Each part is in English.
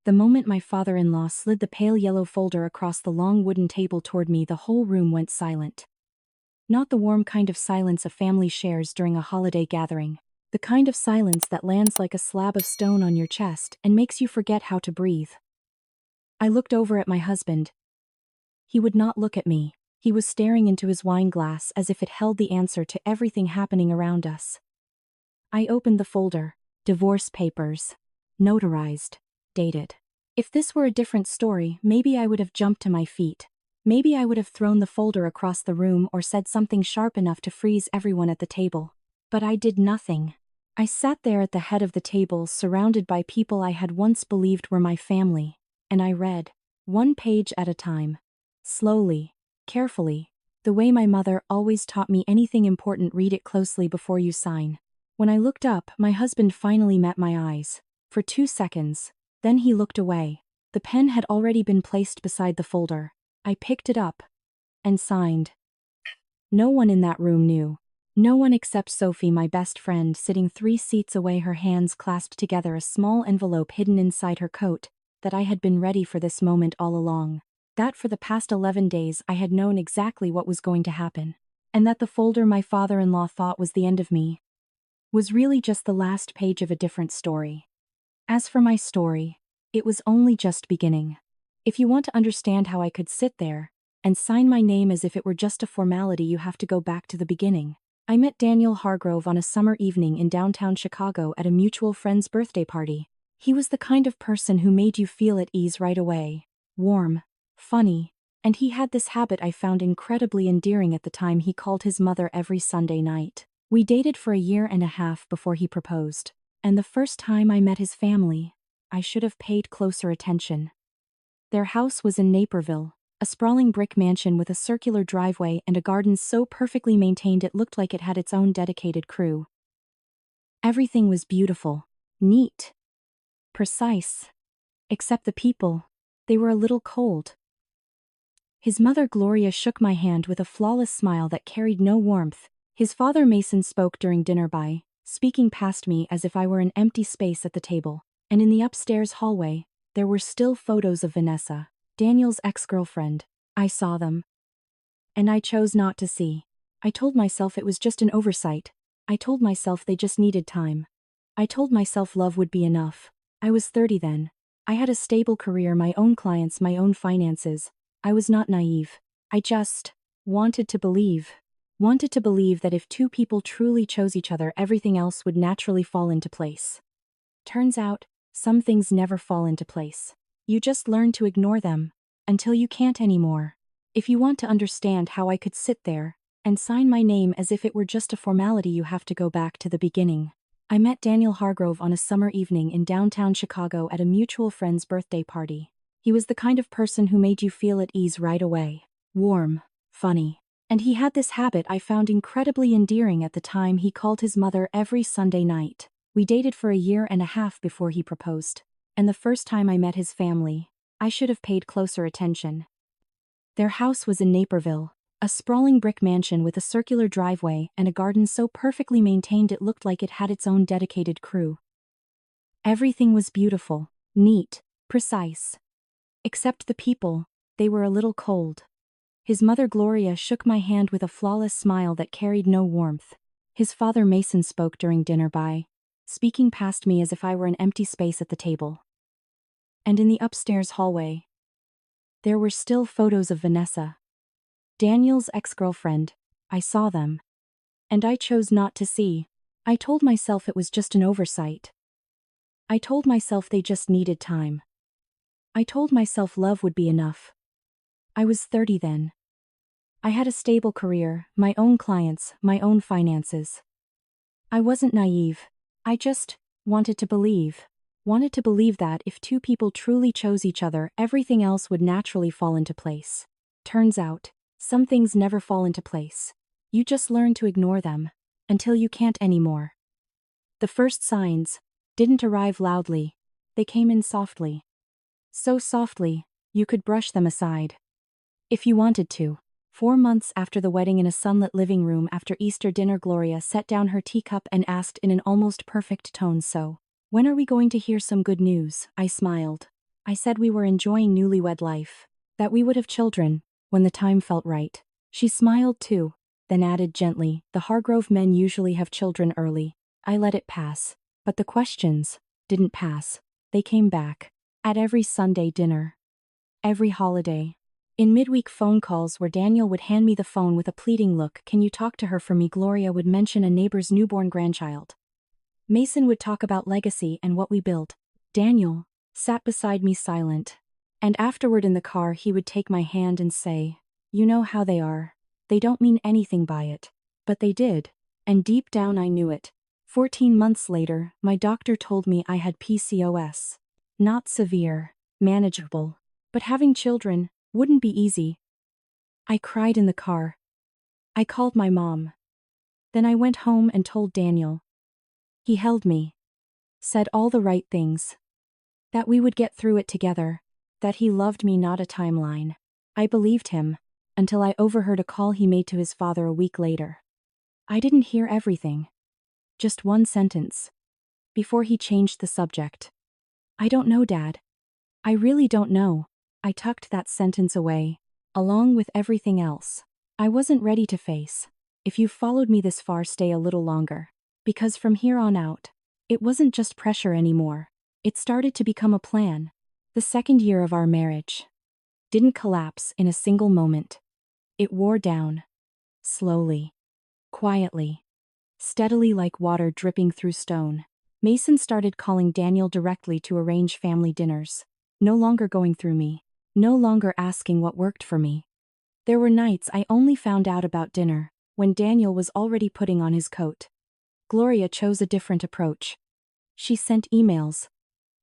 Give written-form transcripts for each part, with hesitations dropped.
The moment my father-in-law slid the pale yellow folder across the long wooden table toward me, the whole room went silent. Not the warm kind of silence a family shares during a holiday gathering. The kind of silence that lands like a slab of stone on your chest and makes you forget how to breathe. I looked over at my husband. He would not look at me. He was staring into his wine glass as if it held the answer to everything happening around us. I opened the folder. Divorce papers. Notarized. Dated. If this were a different story, maybe I would have jumped to my feet. Maybe I would have thrown the folder across the room or said something sharp enough to freeze everyone at the table. But I did nothing. I sat there at the head of the table, surrounded by people I had once believed were my family, and I read, one page at a time. Slowly, carefully, the way my mother always taught me: anything important, read it closely before you sign. When I looked up, my husband finally met my eyes. For 2 seconds. Then he looked away. The pen had already been placed beside the folder. I picked it up and signed. No one in that room knew. No one except Sophie, my best friend, sitting 3 seats away, her hands clasped together, a small envelope hidden inside her coat. That I had been ready for this moment all along. That for the past 11 days I had known exactly what was going to happen. And that the folder my father-in-law thought was the end of me was really just the last page of a different story. As for my story, it was only just beginning. If you want to understand how I could sit there and sign my name as if it were just a formality, you have to go back to the beginning. I met Daniel Hargrove on a summer evening in downtown Chicago at a mutual friend's birthday party. He was the kind of person who made you feel at ease right away. Warm, funny, and he had this habit I found incredibly endearing at the time. He called his mother every Sunday night. We dated for a year and a half before he proposed. And the first time I met his family, I should have paid closer attention. Their house was in Naperville, a sprawling brick mansion with a circular driveway and a garden so perfectly maintained it looked like it had its own dedicated crew. Everything was beautiful, neat, precise. Except the people. They were a little cold. His mother Gloria shook my hand with a flawless smile that carried no warmth. His father Mason spoke during dinner by speaking past me as if I were an empty space at the table. And in the upstairs hallway, there were still photos of Vanessa, Daniel's ex-girlfriend. I saw them. And I chose not to see. I told myself it was just an oversight. I told myself they just needed time. I told myself love would be enough. I was 30 then. I had a stable career, my own clients, my own finances. I was not naive. I just wanted to believe. Wanted to believe that if 2 people truly chose each other, everything else would naturally fall into place. Turns out, some things never fall into place. You just learn to ignore them until you can't anymore. If you want to understand how I could sit there and sign my name as if it were just a formality, you have to go back to the beginning. I met Daniel Hargrove on a summer evening in downtown Chicago at a mutual friend's birthday party. He was the kind of person who made you feel at ease right away. Warm, funny. And he had this habit I found incredibly endearing at the time. He called his mother every Sunday night. We dated for a year and a half before he proposed. And the first time I met his family, I should have paid closer attention. Their house was in Naperville, a sprawling brick mansion with a circular driveway and a garden so perfectly maintained it looked like it had its own dedicated crew. Everything was beautiful, neat, precise. Except the people. They were a little cold. His mother Gloria shook my hand with a flawless smile that carried no warmth. His father Mason spoke during dinner by speaking past me as if I were an empty space at the table. And in the upstairs hallway, there were still photos of Vanessa, Daniel's ex-girlfriend. I saw them. And I chose not to see. I told myself it was just an oversight. I told myself they just needed time. I told myself love would be enough. I was 30 then. I had a stable career, my own clients, my own finances. I wasn't naive. I just wanted to believe. Wanted to believe that if 2 people truly chose each other, everything else would naturally fall into place. Turns out, some things never fall into place. You just learn to ignore them until you can't anymore. The first signs didn't arrive loudly. They came in softly. So softly, you could brush them aside. If you wanted to. 4 months after the wedding, in a sunlit living room after Easter dinner, Gloria set down her teacup and asked in an almost perfect tone, "So, when are we going to hear some good news?" I smiled. I said we were enjoying newlywed life, that we would have children when the time felt right. She smiled too, then added gently, the Hargrove men usually have children early. I let it pass. But the questions didn't pass. They came back. At every Sunday dinner. Every holiday. In midweek phone calls where Daniel would hand me the phone with a pleading look, can you talk to her for me? Gloria would mention a neighbor's newborn grandchild. Mason would talk about legacy and what we built. Daniel sat beside me silent. And afterward in the car he would take my hand and say, you know how they are. They don't mean anything by it. But they did. And deep down I knew it. 14 months later, my doctor told me I had PCOS. Not severe, manageable. But having children wouldn't be easy. I cried in the car. I called my mom. Then I went home and told Daniel. He held me. Said all the right things. That we would get through it together. That he loved me, not a timeline. I believed him. Until I overheard a call he made to his father a week later. I didn't hear everything. Just one sentence. Before he changed the subject. I don't know, Dad. I really don't know. I tucked that sentence away. Along with everything else. I wasn't ready to face. If you've followed me this far, stay a little longer. Because from here on out, it wasn't just pressure anymore. It started to become a plan. The second year of our marriage didn't collapse in a single moment. It wore down. Slowly. Quietly. Steadily, like water dripping through stone. Mason started calling Daniel directly to arrange family dinners. No longer going through me. No longer asking what worked for me. There were nights I only found out about dinner when Daniel was already putting on his coat. Gloria chose a different approach. She sent emails.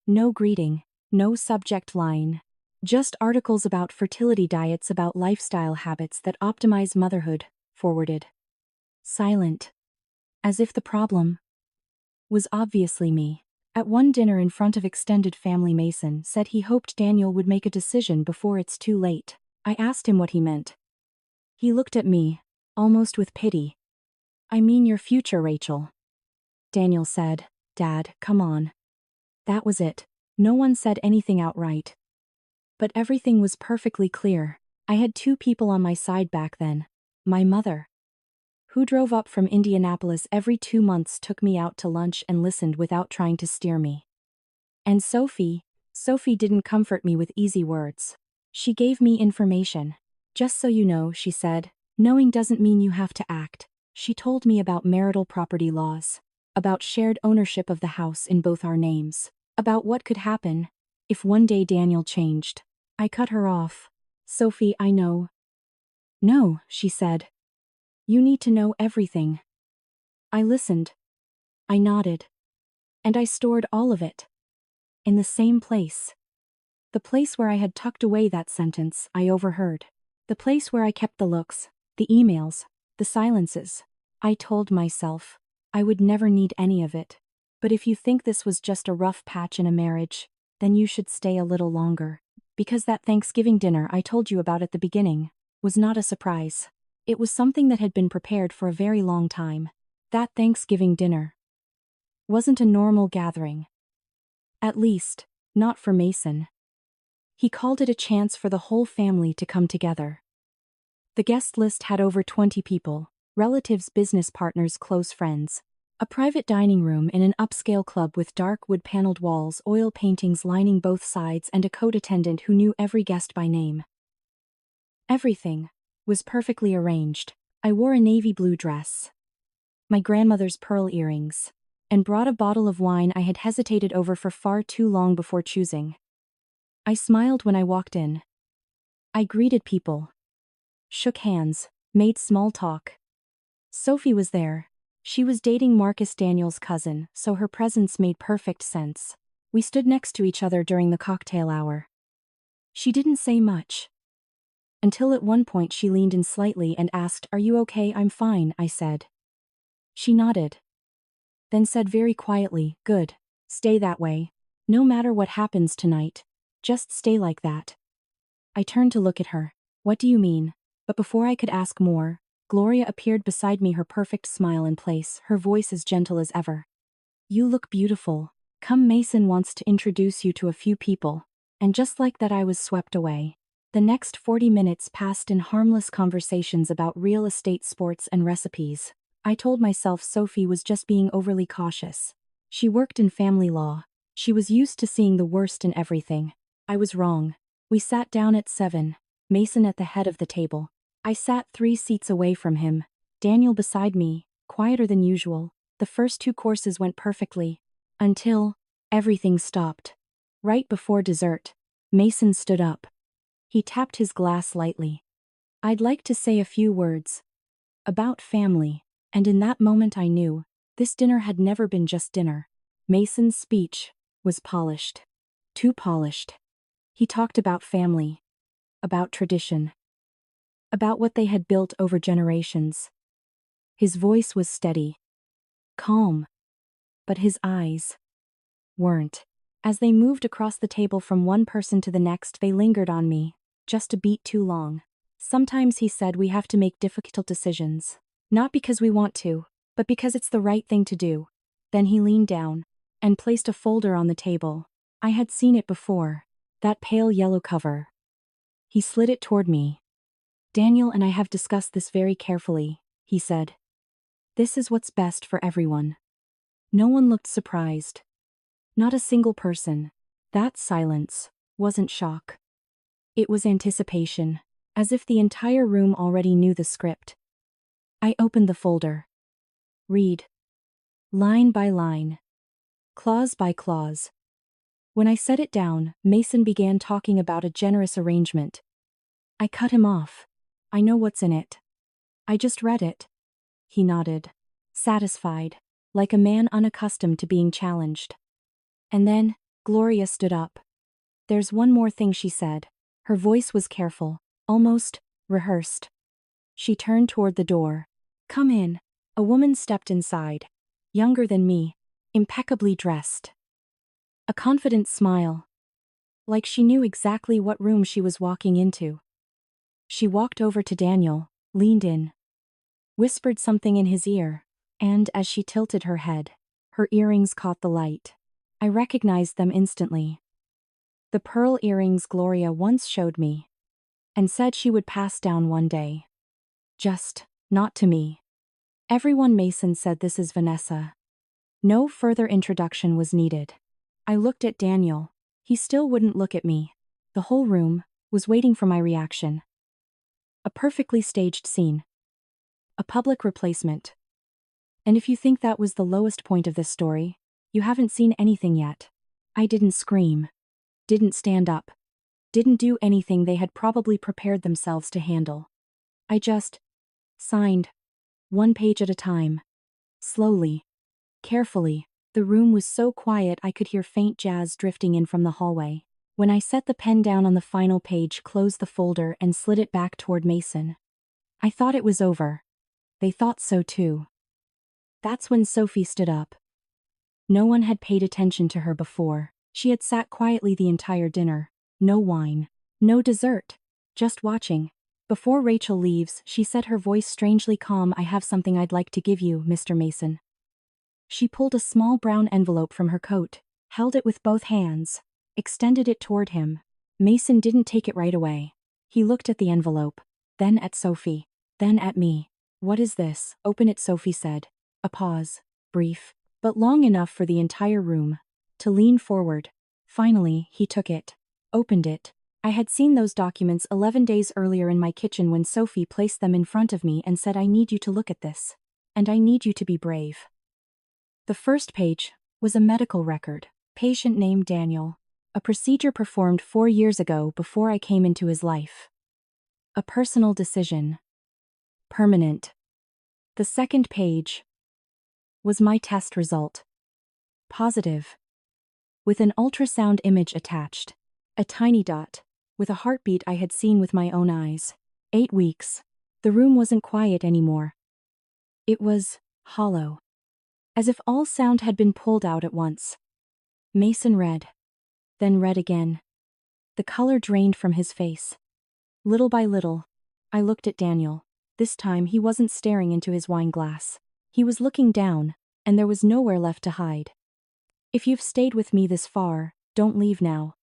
No greeting, no subject line. Just articles about fertility diets, about lifestyle habits that optimize motherhood, forwarded. Silent. As if the problem was obviously me. At one dinner in front of extended family, Mason said he hoped Daniel would make a decision before it's too late. I asked him what he meant. He looked at me, almost with pity. I mean your future, Rachel. Daniel said, Dad, come on. That was it. No one said anything outright. But everything was perfectly clear. I had two people on my side back then. My mother, who drove up from Indianapolis every 2 months, took me out to lunch and listened without trying to steer me. And Sophie didn't comfort me with easy words. She gave me information. Just so you know, she said, knowing doesn't mean you have to act. She told me about marital property laws, about shared ownership of the house in both our names, about what could happen if one day Daniel changed. I cut her off. Sophie, I know. No, she said. You need to know everything. I listened. I nodded. And I stored all of it. In the same place. The place where I had tucked away that sentence I overheard. The place where I kept the looks, the emails, the silences. I told myself I would never need any of it. But if you think this was just a rough patch in a marriage, then you should stay a little longer. Because that Thanksgiving dinner I told you about at the beginning was not a surprise. It was something that had been prepared for a very long time. That Thanksgiving dinner wasn't a normal gathering. At least, not for Mason. He called it a chance for the whole family to come together. The guest list had over 20 people, relatives, business partners, close friends. A private dining room in an upscale club with dark wood-paneled walls, oil paintings lining both sides, and a coat attendant who knew every guest by name. Everything was perfectly arranged. I wore a navy blue dress, my grandmother's pearl earrings, and brought a bottle of wine I had hesitated over for far too long before choosing. I smiled when I walked in. I greeted people, shook hands, made small talk. Sophie was there. She was dating Marcus, Daniel's cousin, so her presence made perfect sense. We stood next to each other during the cocktail hour. She didn't say much. Until at one point she leaned in slightly and asked, "Are you okay?" "I'm fine," I said. She nodded. Then said very quietly, "Good. Stay that way. No matter what happens tonight. Just stay like that." I turned to look at her. "What do you mean?" But before I could ask more, Gloria appeared beside me, her perfect smile in place, her voice as gentle as ever. "You look beautiful. Come, Mason wants to introduce you to a few people." And just like that, I was swept away. The next 40 minutes passed in harmless conversations about real estate, sports, and recipes. I told myself Sophie was just being overly cautious. She worked in family law. She was used to seeing the worst in everything. I was wrong. We sat down at 7, Mason at the head of the table. I sat 3 seats away from him, Daniel beside me, quieter than usual. The first 2 courses went perfectly. Until everything stopped. Right before dessert, Mason stood up. He tapped his glass lightly. "I'd like to say a few words about family," and in that moment I knew this dinner had never been just dinner. Mason's speech was polished. Too polished. He talked about family, about tradition, about what they had built over generations. His voice was steady, calm, but his eyes weren't. As they moved across the table from one person to the next, they lingered on me, just a beat too long. Sometimes, he said, we have to make difficult decisions. Not because we want to, but because it's the right thing to do. Then he leaned down and placed a folder on the table. I had seen it before. That pale yellow cover. He slid it toward me. "Daniel and I have discussed this very carefully," he said. "This is what's best for everyone." No one looked surprised. Not a single person. That silence wasn't shock. It was anticipation, as if the entire room already knew the script. I opened the folder. Read. Line by line. Clause by clause. When I set it down, Mason began talking about a generous arrangement. I cut him off. "I know what's in it. I just read it." He nodded, satisfied, like a man unaccustomed to being challenged. And then, Gloria stood up. "There's one more thing," she said. Her voice was careful, almost rehearsed. She turned toward the door. "Come in." A woman stepped inside, younger than me, impeccably dressed. A confident smile, like she knew exactly what room she was walking into. She walked over to Daniel, leaned in, whispered something in his ear, and as she tilted her head, her earrings caught the light. I recognized them instantly. The pearl earrings Gloria once showed me, and said she would pass down one day. Just not to me. "Everyone," Mason said, "this is Vanessa." No further introduction was needed. I looked at Daniel. He still wouldn't look at me. The whole room was waiting for my reaction. A perfectly staged scene. A public replacement. And if you think that was the lowest point of this story, you haven't seen anything yet. I didn't scream. Didn't stand up. Didn't do anything they had probably prepared themselves to handle. I just signed, 1 page at a time. Slowly. Carefully. The room was so quiet I could hear faint jazz drifting in from the hallway. When I set the pen down on the final page, closed the folder, and slid it back toward Mason, I thought it was over. They thought so too. That's when Sophie stood up. No one had paid attention to her before. She had sat quietly the entire dinner. No wine. No dessert. Just watching. Before Rachel leaves, she said, her voice strangely calm, "I have something I'd like to give you, Mr. Mason." She pulled a small brown envelope from her coat, held it with both hands, extended it toward him. Mason didn't take it right away. He looked at the envelope, then at Sophie, then at me. "What is this?" "Open it," Sophie said. A pause, brief, but long enough for the entire room to lean forward. Finally, he took it, opened it. I had seen those documents 11 days earlier in my kitchen when Sophie placed them in front of me and said, "I need you to look at this. And I need you to be brave." The first page was a medical record. Patient named Daniel. A procedure performed 4 years ago before I came into his life. A personal decision. Permanent. The second page was my test result. Positive. With an ultrasound image attached. A tiny dot, with a heartbeat I had seen with my own eyes. 8 weeks. The room wasn't quiet anymore. It was hollow. As if all sound had been pulled out at once. Mason read. Then read again. The color drained from his face. Little by little, I looked at Daniel. This time he wasn't staring into his wine glass. He was looking down, and there was nowhere left to hide. "If you've stayed with me this far, don't leave now.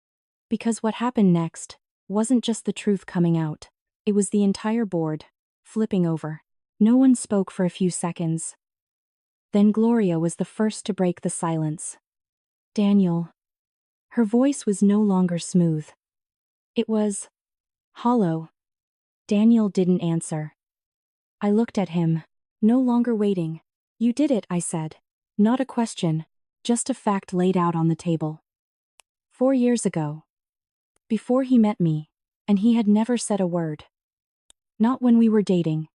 Because what happened next wasn't just the truth coming out. It was the entire board flipping over. No one spoke for a few seconds. Then Gloria was the first to break the silence. Daniel. Her voice was no longer smooth. It was hollow. Daniel didn't answer. I looked at him, no longer waiting. You did it, I said. Not a question, just a fact laid out on the table. 4 years ago. Before he met me, and he had never said a word. Not when we were dating.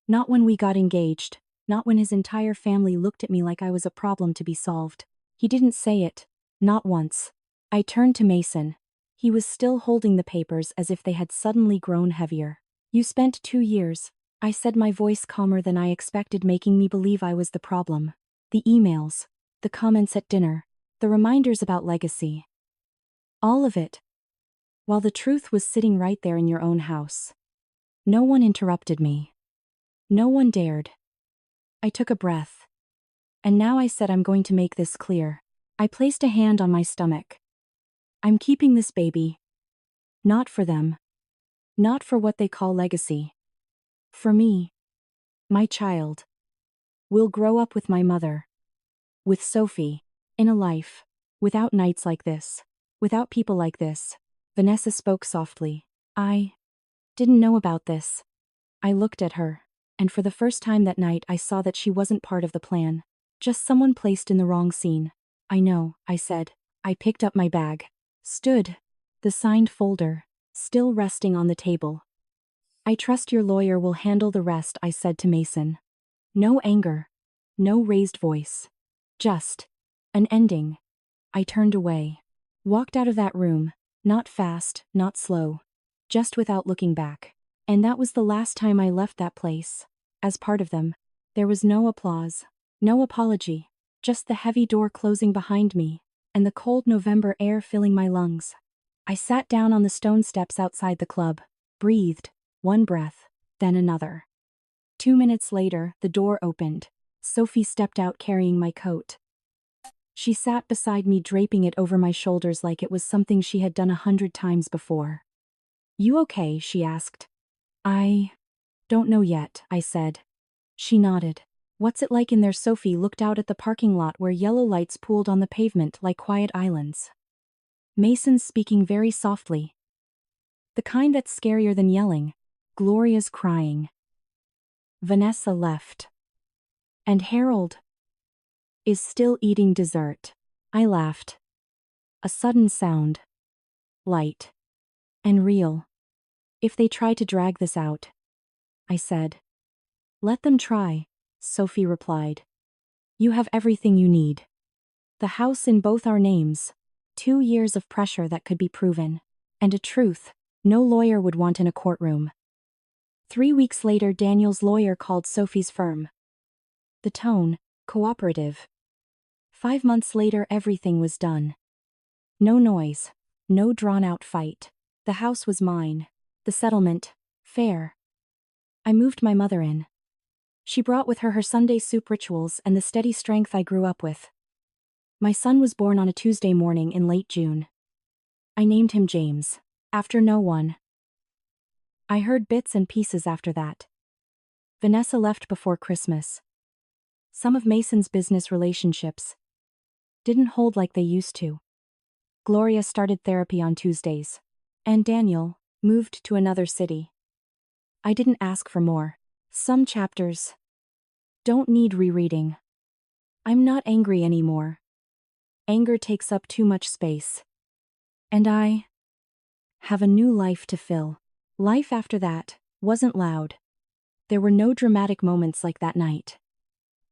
Not when we got engaged. Not when his entire family looked at me like I was a problem to be solved. He didn't say it. Not once. I turned to Mason. He was still holding the papers as if they had suddenly grown heavier. You spent 2 years, I said, my voice calmer than I expected, making me believe I was the problem. The emails, the comments at dinner, the reminders about legacy. All of it. While the truth was sitting right there in your own house. No one interrupted me. No one dared. I took a breath. And now I said, I'm going to make this clear. I placed a hand on my stomach. I'm keeping this baby. Not for them. Not for what they call legacy. For me. My child. Will grow up with my mother. With Sophie. In a life. Without nights like this. Without people like this. Vanessa spoke softly. I didn't know about this. I looked at her, and for the first time that night I saw that she wasn't part of the plan. Just someone placed in the wrong scene. I know, I said. I picked up my bag. Stood. The signed folder, still resting on the table. I trust your lawyer will handle the rest, I said to Mason. No anger. No raised voice. Just an ending. I turned away. Walked out of that room, not fast, not slow. Just without looking back. And that was the last time I left that place. As part of them. There was no applause. No apology. Just the heavy door closing behind me, and the cold November air filling my lungs. I sat down on the stone steps outside the club, breathed, one breath, then another. 2 minutes later, the door opened. Sophie stepped out carrying my coat. She sat beside me, draping it over my shoulders like it was something she had done 100 times before. You okay? She asked. I don't know yet, I said. She nodded. What's it like in there? Sophie looked out at the parking lot where yellow lights pooled on the pavement like quiet islands. Mason's speaking very softly. The kind that's scarier than yelling. Gloria's crying. Vanessa left. And Harold is still eating dessert. I laughed. A sudden sound. Light. And real. If they try to drag this out, I said. Let them try, Sophie replied. You have everything you need. The house in both our names. 2 years of pressure that could be proven. And a truth no lawyer would want in a courtroom. 3 weeks later, Daniel's lawyer called Sophie's firm. The tone, cooperative. 5 months later, everything was done. No noise. No drawn-out fight. The house was mine. The settlement, fair. I moved my mother in. She brought with her her Sunday soup rituals and the steady strength I grew up with. My son was born on a Tuesday morning in late June. I named him James, after no one. I heard bits and pieces after that. Vanessa left before Christmas. Some of Mason's business relationships didn't hold like they used to. Gloria started therapy on Tuesdays. And Daniel moved to another city. I didn't ask for more. Some chapters don't need rereading. I'm not angry anymore. Anger takes up too much space. And I have a new life to fill. Life after that wasn't loud. There were no dramatic moments like that night.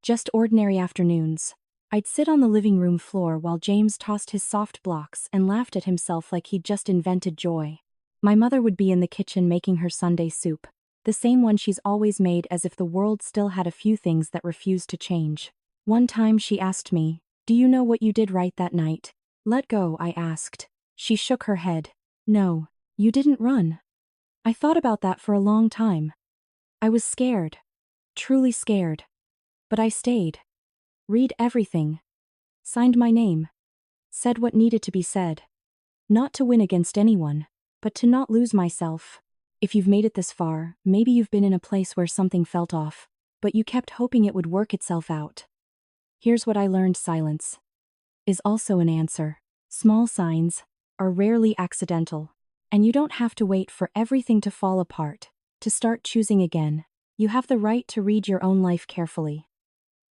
Just ordinary afternoons. I'd sit on the living room floor while James tossed his soft blocks and laughed at himself like he'd just invented joy. My mother would be in the kitchen making her Sunday soup. The same one she's always made, as if the world still had a few things that refused to change. One time she asked me, "Do you know what you did right that night?" "Let go," I asked. She shook her head. "No, you didn't run." I thought about that for a long time. I was scared. Truly scared. But I stayed. Read everything. Signed my name. Said what needed to be said. Not to win against anyone, but to not lose myself. If you've made it this far, maybe you've been in a place where something felt off, but you kept hoping it would work itself out. Here's what I learned: silence is also an answer. Small signs are rarely accidental, and you don't have to wait for everything to fall apart to start choosing again. You have the right to read your own life carefully,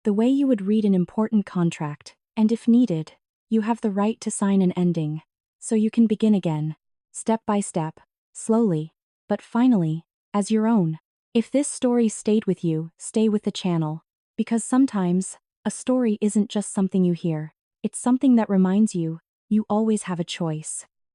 the way you would read an important contract, and if needed, you have the right to sign an ending, so you can begin again, step by step, slowly, but finally, as your own. If this story stayed with you, stay with the channel, because sometimes, a story isn't just something you hear, it's something that reminds you, you always have a choice.